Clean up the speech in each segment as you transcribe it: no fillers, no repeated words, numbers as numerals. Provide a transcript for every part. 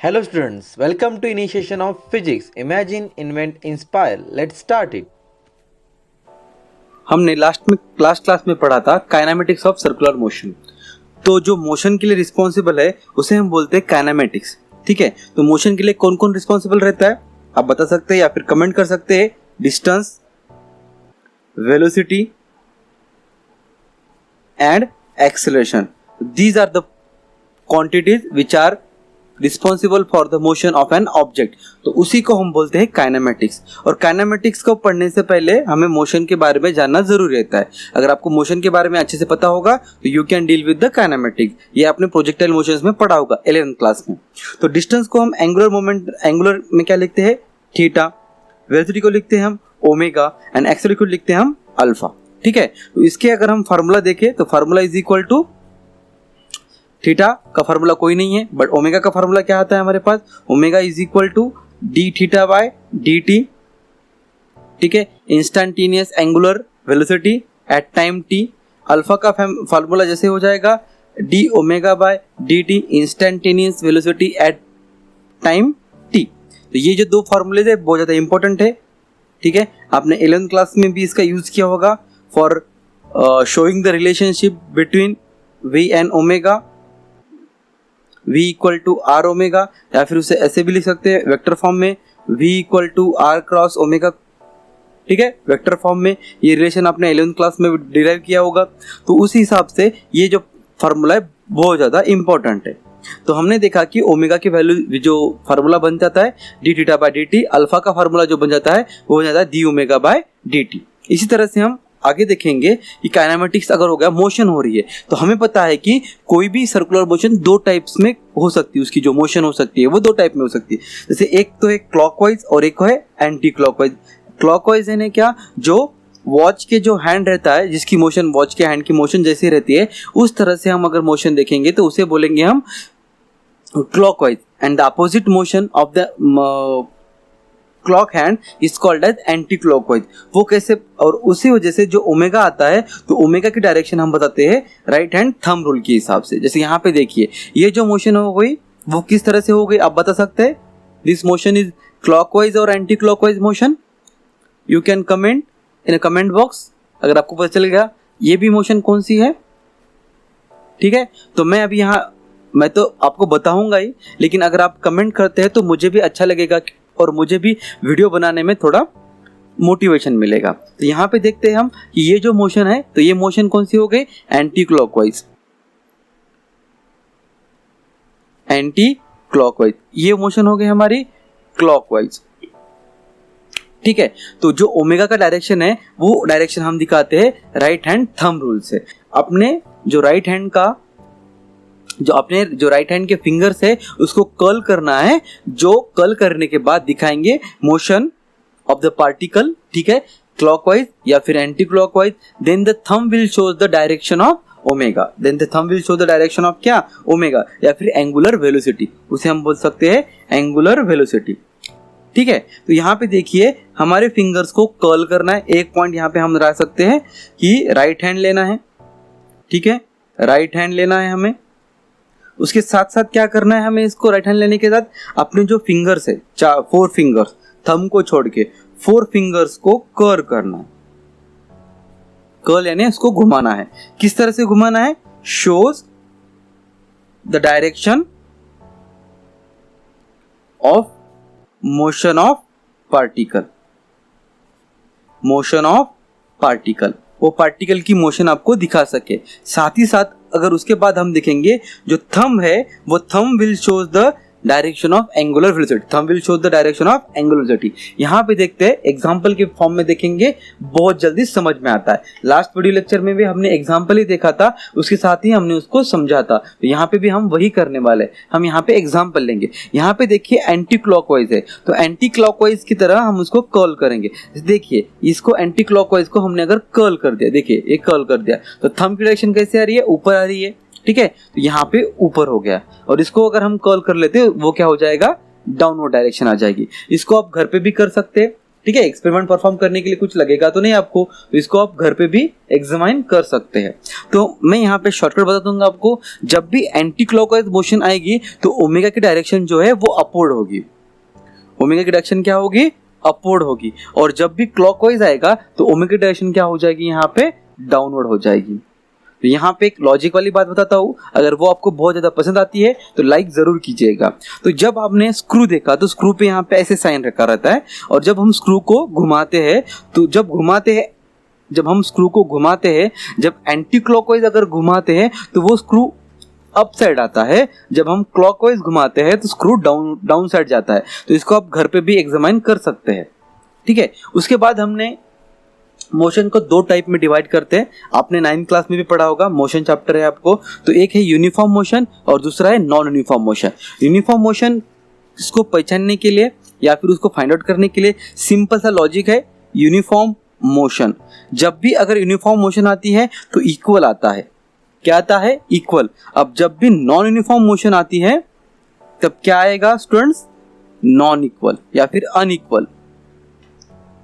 Hello students, welcome to initiation of physics. Imagine, invent, inspire. Let's start it. हमने last class में पढ़ा था kinematics of circular motion. तो जो motion के लिए रिस्पॉन्सिबल है उसे हम बोलते हैं काइनेमेटिक्स। ठीक है, तो मोशन के लिए कौन कौन रिस्पॉन्सिबल रहता है आप बता सकते हैं या फिर कमेंट कर सकते हैं। Distance, velocity and acceleration, these are the quantities which are responsible for the motion of an object. तो उसी को हम बोलते हैं काइनेमेटिक्स। और काइनेमेटिक्स को पढ़ने से पहले हमें मोशन के बारे में जानना जरूरी रहता है। अगर आपको मोशन के बारे में अच्छे से पता होगा तो you can deal with the kinematics. ये आपने प्रोजेक्टाइल मोशंस में पढ़ा होगा 11th क्लास में। तो डिस्टेंस को हम एंगुलर में क्या लिखते हैं, थीटा। वेलोसिटी को लिखते हैं हम ओमेगा एंड एक्सेलरेशन को लिखते हैं हम अल्फा। ठीक है, तो इसके अगर हम फार्मूला देखें तो formula is equal to, theta का फार्मूला कोई नहीं है बट ओमेगा का फार्मूला क्या आता है हमारे पास, omega is equal to d theta by d t. ठीक है, instantaneous angular velocity at time t. Alpha का फार्मूला जैसे हो जाएगा d omega by d t instantaneous velocity at time t. तो ये जो दो फार्मूले है बहुत ज़्यादा इंपॉर्टेंट है। ठीक है, आपने 11th क्लास में भी इसका यूज किया होगा for showing the relationship between v and omega, v equal to r omega, या फिर उसे ऐसे भी लिख सकते हैं वेक्टर फॉर्म में v equal to r cross omega. ठीक है, वेक्टर फॉर्म में ये रिलेशन आपने 11th क्लास में डिराइव किया होगा। तो उस हिसाब से ये जो फार्मूला है बहुत ज़्यादा इंपॉर्टेंट है। तो हमने देखा कि ओमेगा की वैल्यू जो फार्मूला बन जाता है D theta by d T, alpha का फार्मूला जो बन जाता है वो बन जाता है D omega by d T. इसी तरह से हम आगे देखेंगे कि काइनेमेटिक्स अगर हो गया, मोशन हो रही है तो हमें पता है कि कोई भी सर्कुलर मोशन दो टाइप्स में हो सकती है। उसकी जो मोशन हो सकती है वो दो टाइप में हो सकती है। जैसे एक तो है क्लॉकवाइज और एक है एंटी क्लॉकवाइज। क्लॉकवाइज है क्या, जो वॉच के जो हैंड रहता है जिसकी मोशन वॉच के हैंड की मोशन जैसी रहती है उस तरह से हम अगर मोशन देखेंगे तो उसे बोलेंगे हम clockwise. And the opposite motion of the clock hand is called as anti clockwise. वो कैसे, और उसी वजह से जो ओमेगा आता है तो ओमेगा की डायरेक्शन हम बताते हैं राइट हैंड थंब रूल के हिसाब से। जैसे यहाँ पे देखिए ये जो मोशन हो गई वो किस तरह से हो गई आप बता सकते हैं। दिस मोशन इज क्लॉकवाइज और anti clockwise motion. You can comment in comment box अगर आपको पता चल गया ये भी मोशन कौन सी है। ठीक है, तो मैं अभी यहाँ मैं तो आपको बताऊंगा ही, लेकिन अगर आप कमेंट करते हैं तो मुझे भी अच्छा लगेगा और मुझे भी वीडियो बनाने में थोड़ा मोटिवेशन मिलेगा। तो यहाँ पे देखते हैं हम कि ये जो मोशन है तो ये मोशन कौन सी हो गई, एंटी क्लॉकवाइज। एंटी क्लॉकवाइज ये मोशन हो गई हमारी क्लॉकवाइज। ठीक है, तो जो ओमेगा का डायरेक्शन है वो डायरेक्शन हम दिखाते हैं राइट हैंड थंब रूल से। अपने जो राइट हैंड के फिंगर्स है उसको कर्ल करना है, जो कर्ल करने के बाद दिखाएंगे मोशन ऑफ द पार्टिकल। ठीक है, क्लॉकवाइज या फिर anti clockwise. Then the thumb will show the direction of omega. Then the thumb will show the direction of क्या, ओमेगा, या फिर एंगुलर वेलोसिटी, उसे हम बोल सकते हैं एंगुलर वेलोसिटी। ठीक है, तो यहाँ पे देखिए हमारे फिंगर्स को कर्ल करना है। एक पॉइंट यहाँ पे हम रख सकते हैं कि राइट हैंड लेना है। ठीक है, राइट हैंड लेना है हमें। उसके साथ साथ क्या करना है हमें, इसको राइट हैंड लेने के साथ अपने जो फिंगर्स है 4 फिंगर्स थंब को छोड़ के 4 फिंगर्स को कर्ल करना है। कर्ल यानी इसको घुमाना है। किस तरह से घुमाना है, shows the direction of motion of particle. Motion of particle, वो पार्टिकल की मोशन आपको दिखा सके। साथ ही साथ अगर उसके बाद हम देखेंगे जो थंब है वो thumb will shows the direction of angular velocity. Thumb will show the direction of angular velocity. यहाँ पे देखते हैं एग्जांपल के फॉर्म में देखेंगे, बहुत जल्दी समझ में आता है। लास्ट वीडियो लेक्चर में भी हमने एग्जांपल ही देखा था, उसके साथ ही हमने उसको समझा था। तो यहाँ पे भी हम वही करने वाले, हम यहाँ पे एग्जांपल लेंगे। यहाँ पे देखिए एंटी क्लॉकवाइज है तो एंटी क्लॉकवाइज की तरह हम उसको कर्ल करेंगे। देखिए इसको एंटी क्लॉकवाइज को हमने अगर कर्ल कर दिया, देखिए ये कर्ल कर दिया तो थंब की डायरेक्शन कैसे आ रही है, ऊपर आ रही है। ठीक है, तो यहाँ पे ऊपर हो गया और इसको अगर हम कर्ल कर लेते वो क्या हो जाएगा, डाउनवर्ड डायरेक्शन आ जाएगी। इसको आप घर पे भी कर सकते हैं। ठीक है, एक्सपेरिमेंट परफॉर्म करने के लिए कुछ लगेगा तो नहीं आपको, तो इसको आप घर पे भी एग्जामिन कर सकते हैं। तो मैं यहाँ पे शॉर्टकट बता दूंगा आपको, जब भी एंटी क्लॉकवाइज मोशन आएगी तो ओमेगा की डायरेक्शन जो है वो अपवर्ड होगी। ओमेगा की डायरेक्शन क्या होगी, अपवर्ड होगी। और जब भी क्लॉकवाइज आएगा तो ओमेगा की डायरेक्शन क्या हो जाएगी, यहाँ पे डाउनवर्ड हो जाएगी। तो यहाँ पे एक लॉजिक वाली बात बताता हूँ, अगर वो आपको बहुत ज़्यादा पसंद आती है तो लाइक ज़रूर कीजिएगा। तो जब आपने स्क्रू देखा तो स्क्रू पे यहाँ पे ऐसे साइन रखा रहता है, और जब हम स्क्रू को घुमाते हैं तो जब हम स्क्रू को घुमाते हैं, जब एंटी क्लॉकवाइज अगर घुमाते हैं तो वो स्क्रू अप साइड आता है, जब हम क्लॉकवाइज घुमाते हैं तो स्क्रू डाउन साइड जाता है। तो इसको आप घर पे भी एग्जामिन कर सकते हैं, ठीक है। उसके बाद हमने मोशन को दो टाइप में डिवाइड करते हैं, आपने 9th क्लास में भी पढ़ा होगा, मोशन चैप्टर है आपको। तो एक है यूनिफॉर्म मोशन और दूसरा है non uniform motion. Uniform motion इसको पहचानने के लिए या फिर उसको फाइंड आउट करने के लिए सिंपल सा लॉजिक है, यूनिफॉर्म मोशन जब भी अगर यूनिफॉर्म मोशन आती है तो इक्वल आता है। क्या आता है, इक्वल। अब जब भी नॉन यूनिफॉर्म मोशन आती है तब क्या आएगा स्टूडेंट्स, नॉन इक्वल या फिर अनइक्वल,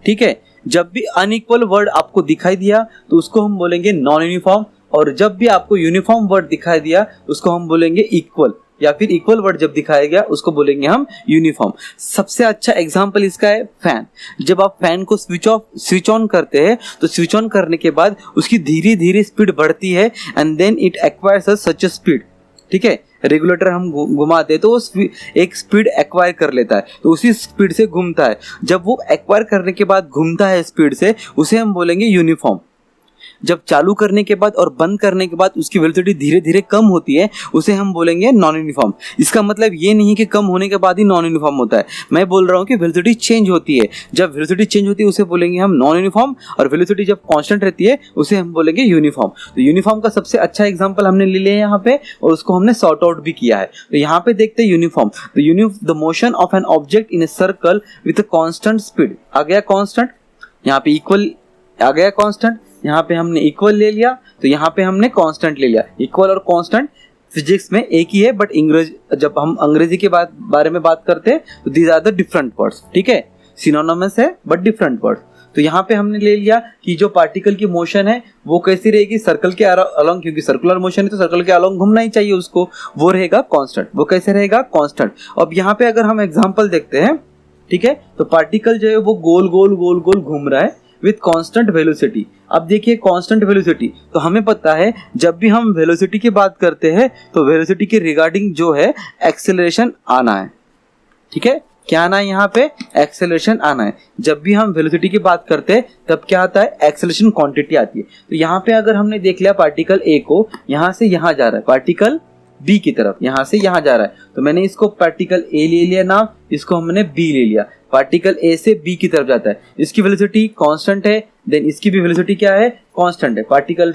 ठीक है। जब भी अनइक्वल वर्ड आपको दिखाई दिया तो उसको हम बोलेंगे नॉन यूनिफॉर्म, और जब भी आपको यूनिफॉर्म वर्ड दिखाई दिया उसको हम बोलेंगे इक्वल, या फिर इक्वल वर्ड जब दिखाया गया उसको बोलेंगे हम यूनिफॉर्म। सबसे अच्छा एग्जांपल इसका है फैन। जब आप फैन को स्विच ऑन करते हैं तो स्विच ऑन करने के बाद उसकी धीरे धीरे स्पीड बढ़ती है and then it acquires such a speed, ठीक है। रेगुलेटर हम घुमाते हैं तो वो एक स्पीड एक्वायर कर लेता है, तो उसी स्पीड से घूमता है। जब वो एक्वायर करने के बाद घूमता है स्पीड से, उसे हम बोलेंगे यूनिफॉर्म। जब चालू करने के बाद और बंद करने के बाद उसकी वेलोसिटी धीरे धीरे कम होती है, उसे हम बोलेंगे नॉन यूनिफॉर्म। इसका मतलब ये नहीं है कि कम होने के बाद ही नॉन यूनिफॉर्म होता है, मैं बोल रहा हूँ कि वेलोसिटी चेंज होती है। जब वेलोसिटी चेंज होती है उसे बोलेंगे हम नॉन यूनिफॉर्म, और वेलोसिटी जब कांस्टेंट रहती है उसे हम बोलेंगे यूनिफॉर्म। तो यूनिफॉर्म का सबसे अच्छा एग्जांपल हमने ले लिया यहाँ पे, और उसको हमने सॉर्ट आउट भी किया है। तो यहाँ पे देखते हैं यूनिफॉर्म। तो the motion of an object in a circle with a constant speed, आ गया कांस्टेंट, यहाँ पे इक्वल आ गया कांस्टेंट, यहाँ पे हमने इक्वल ले लिया, तो यहाँ पे हमने कांस्टेंट ले लिया। इक्वल और कांस्टेंट फिजिक्स में एक ही है, बट जब हम अंग्रेजी के बारे में बात करते हैं तो these are the different words, ठीक है। सिनोनिमस है बट डिफरेंट वर्ड्स। तो यहाँ पे हमने ले लिया कि जो पार्टिकल की मोशन है वो कैसी रहेगी, सर्कल के अलोंग, क्योंकि सर्कुलर मोशन है तो सर्कल के अलोंग घूमना ही चाहिए उसको, वो रहेगा कांस्टेंट। वो कैसे रहेगा, कांस्टेंट। अब यहाँ पे अगर हम एग्जांपल देखते हैं, ठीक है, तो पार्टिकल जो है वो गोल गोल गोल गोल घूम रहा है विथ कांस्टेंट वेलोसिटी। अब देखिए कांस्टेंट वेलोसिटी, तो हमें पता है जब भी हम वेलोसिटी की बात करते हैं तो वेलोसिटी के रिगार्डिंग जो है एक्सेलरेशन आना है, ठीक है। क्या आना है यहाँ पे, एक्सेलरेशन आना है। जब भी हम वेलोसिटी की बात करते हैं तब क्या आता है, एक्सेलरेशन क्वांटिटी आती है। तो यहाँ पे अगर हमने देख लिया पार्टिकल ए को यहाँ से यहाँ जा रहा है, पार्टिकल बी की तरफ यहाँ से यहाँ जा रहा है, तो मैंने इसको पार्टिकल ए ले लिया नाम, इसको हमने बी ले लिया। पार्टिकल ए से बी की तरफ जाता है, इसकी वेलोसिटी कांस्टेंट है, देन इसकी भी वेलोसिटी क्या है, कांस्टेंट है। पार्टिकल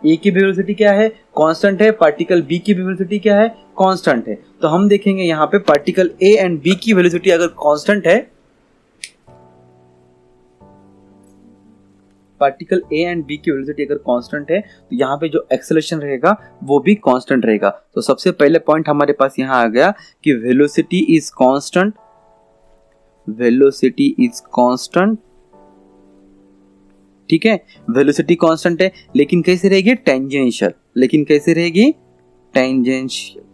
ए की भी वेलोसिटी क्या है, कांस्टेंट है। पार्टिकल बी की भी वेलोसिटी क्या है, कांस्टेंट है। तो हम देखेंगे यहाँ पे पार्टिकल ए एंड बी की वेलोसिटी अगर कांस्टेंट है, पार्टिकल ए एंड बी की वेलोसिटी अगर कांस्टेंट है तो यहाँ पे जो एक्सेलरेशन रहेगा वो भी कांस्टेंट रहेगा। तो सबसे पहले पॉइंट हमारे पास यहाँ आ गया कि velocity is constant, velocity is constant, ठीक है। वेलोसिटी कांस्टेंट है, लेकिन कैसे रहेगी, टेंजेंशियल, लेकिन कैसे रहेगी, टेंजेंशियल।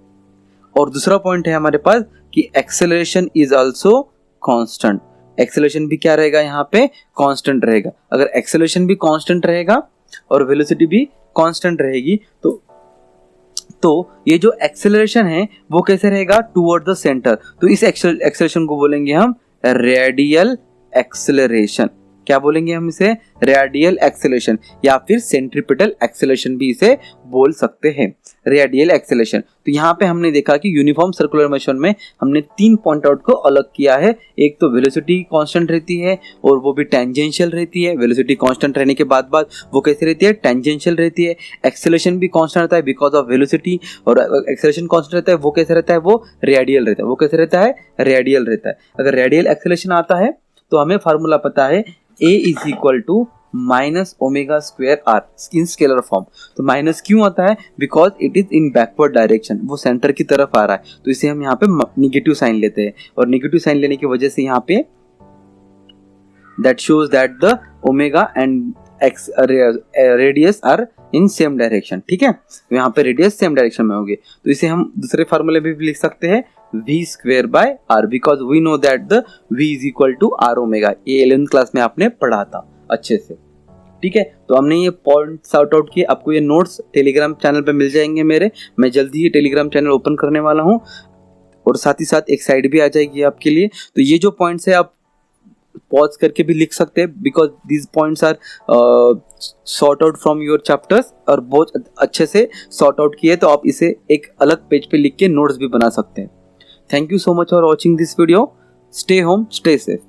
और दूसरा पॉइंट है हमारे पास कि acceleration is also constant. Acceleration भी क्या रहेगा, यहाँ पे कांस्टेंट रहेगा। अगर एक्सेलरेशन भी कांस्टेंट रहेगा और वेलोसिटी भी कांस्टेंट रहेगी तो ये जो एक्सेलरेशन है वो कैसे रहेगा, टुवर्ड द सेंटर। तो इस एक्सेलरेशन को बोलेंगे हम रेडियल एक्सेलरेशन। क्या बोलेंगे हम इसे, रेडियल एक्सेलरेशन, या फिर सेंट्रीपिटल एक्सेलरेशन भी इसे बोल सकते हैं, रेडियल एक्सेलरेशन। तो यहाँ पे हमने देखा कि यूनिफॉर्म सर्कुलर मोशन में हमने 3 पॉइंट आउट को अलग किया है। एक तो वेलोसिटी कांस्टेंट रहती है और वो भी टेंजेंशियल रहती है। वेलोसिटी कांस्टेंट रहने के बाद वो कैसे रहती है, टेंजेंशियल रहती है। एक्सेलरेशन भी कांस्टेंट रहता है बिकॉज ऑफ वेलोसिटी, और एक्सेलरेशन कांस्टेंट रहता है वो कैसे रहता है, वो रेडियल रहता है। वो कैसे रहता है, रेडियल रहता है। अगर रेडियल एक्सेलरेशन आता है तो हमें फार्मूला पता है, A is equal to minus omega square r in scalar form. तो माइनस क्यों आता है, because it is in backward direction, वो सेंटर की तरफ आ रहा है, तो इसे हम यहाँ पे निगेटिव साइन लेते हैं। और निगेटिव साइन लेने की वजह से यहाँ पे that shows that the omega and x radius are in same direction. ठीक है, यहाँ पे रेडियस सेम डायरेक्शन में होंगे, तो इसे हम दूसरे फार्मूले में भी लिख सकते हैं v square by r, because we know that the v is equal to r omega. ये 11th क्लास में आपने पढ़ा था अच्छे से. ठीक है, तो हमने ये पॉइंट सॉर्ट आउट किए. आपको ये नोट्स टेलीग्राम चैनल पे मिल जाएंगे मेरे. मैं जल्दी ही टेलीग्राम चैनल ओपन करने वाला हूँ, और साथ ही साथ एक साइड भी आ जाएगी आपके लिए. तो ये जो पॉइंट्स है आप पॉज करके भी लिख सकते हैं, because these points are sorted out from your chapters, और बहुत अच्छे से सॉर्ट आउट किए, तो आप इसे एक अलग पेज पे लिख के नोट्स भी बना सकते हैं. Thank you so much for watching this video. Stay home, stay safe.